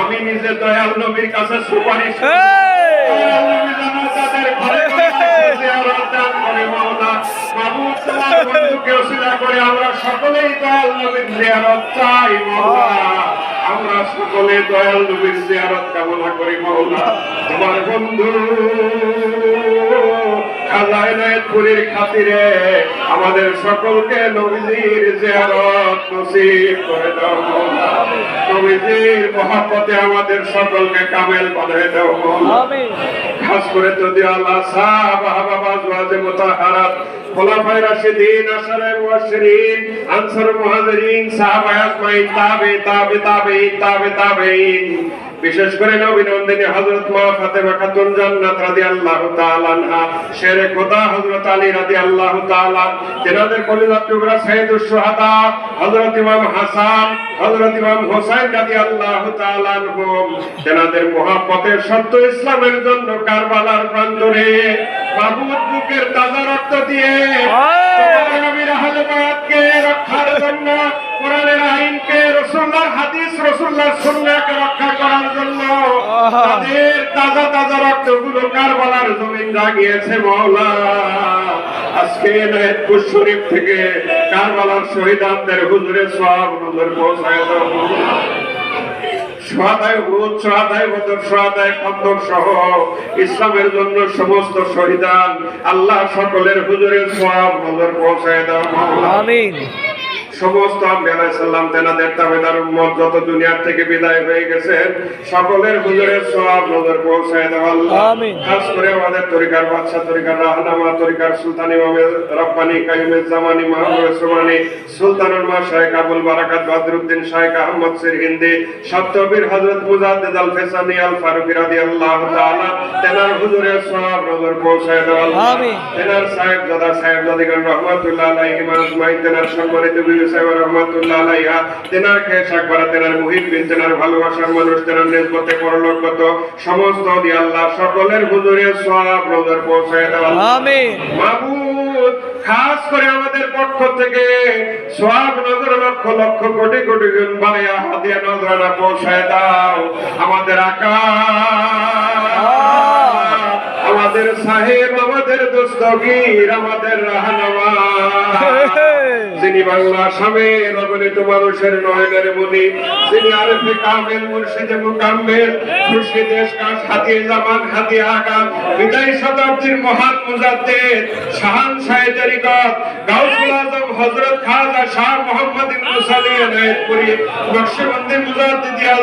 আমি নিজে দয়াল নবীর কাছে সুপারিশ আমরা সকলেই দয়াল নবীর জিয়ারত চাই মাওলা। আমরা সকলে দয়াল নবীর জিয়ারত কামনা করি মাওলা। তোমার বন্ধু খাজা এনায়েতপুরীর খাতিরে আমাদের সকলকে নবীজির জিয়ারত নসিব করে দাও মাওলা। নবীজির মহব্বতে আমাদের সকলকে কামেল বানায় দাও মাওলা। খাস করে যদি আল্লাহ সাহাবা ওয়াজে মুতাহারাত খোলাফায়ে রাশিদিন আশারে মুবাশশিরিন আনসার মুহাজিরিন সাহাবা আজমাইন তাবেঈন বিশেষ করে নবী নন্দিনী হযরত মা ফাতেমা খাতুন জান্নাত রাদিয়াল্লাহু তাআলা আনহা শেরে খোদা হযরত আলী রাদিয়াল্লাহু তাআলা তেনাদের কলিজার টুকরা সাইয়্যিদুশ শুহাদা হযরত ইমাম হাসান হযরত ইমাম হোসেন রাদিয়াল্লাহু তাআলা আনহুম তেনাদের মহব্বতের সত্য ইসলামের জন্য কারবালার প্রান্তরে মাবুদ বুকের তাজা রক্ত দিয়ে নবীর আহলে বায়াতকে রক্ষার জন্য কোরআনের আইনকে রাসূলুল্লাহর হাদিস রাসূলুল্লাহর সুন্নাহকে রক্ষা করার জন্য তাদের তাজা তাজা রক্তগুলো কারবালার জমিন জাগিয়েছে মাওলা। আজকে এনায়েতপুর শরীফ থেকে কারবালার শহীদদের হুজুরে সওয়াব নজর পৌঁছায় দাও। শুহাদায়ে উহুদ, শুহাদায়ে বদর, শুহাদায়ে খন্দক সহ ইসলামের জন্য সমস্ত শহীদান আল্লাহ সকলের হুজুরে সওয়াব নজর পৌঁছায় দাও আমিন। সমস্ত আম্বিয়া আলাইহিস সালাম তেনাদের তাবেদার উম্মত যত দুনিয়া থেকে বিদায় হয়ে গেছেন সকলের হুজুরের সওয়াব নজর পৌঁছায় দাও আল্লাহ আমিন। খাস করে আমাদের তরিকার বাদশা তরিকার রাহনামা তরিকার সুলতান ইমাম রব্বানি কাইয়ুমুজ জামানি মাহমুদ উসমানী সুলতানুল মাশায়েখ আবুল বারাকাত বদরুদ্দিন শাইখ আহমদ সিরহিন্দি সত্যবীর হযরত মুজাদ্দিদ আল ফেসানি আল ফারুকী রাদিয়াল্লাহু তাআলা তেনার হুজুরের সওয়াব নজর পৌঁছায় দাও আল্লাহ আমিন। তেনার সাহেবজাদিগণ রাহমাতুল্লাহ আলাইহিম আজমাইন তেনার সম্মানিত রহমাতুল্লাহ আলাইহা তেনার খেশ আকবর তেনার মুহিব্বিন তেনার ভালোবাসার মানুষ তেনার নিসবতে পরলোকগত সমস্ত দি আল্লাহ সকলের হুজুরের সওয়াব নজর পৌঁছায় দাও আমিন। মাবুদ খাস করে আমাদের পক্ষ থেকে সওয়াব নজর লক্ষ লক্ষ কোটি কোটি গুণ বাড়ায়া হাদিয়া নজরানা পৌঁছায় দাও আমাদের আকা আমাদের সাহেব আমাদের দস্তগীর আমাদের রাহনামা যিনি বাংলা আসামের অগণিত মানুষের নয়নের মনি যিনি আরেফে কামেল মুর্শিদে মুকাম্মেল খুরশিদ এশকাশ হাতিয়ে জামান হাতিয়ে আগা বিদায় শতাব্দীর মহান মুজাদ্দিদ শাহানশাহ তরিকত গাউসুল আজম হযরত খাজা শাহ মোহাম্মদ ইবনে সালি এনায়েতপুরী নকশবন্দি মুজাদ্দিদ আল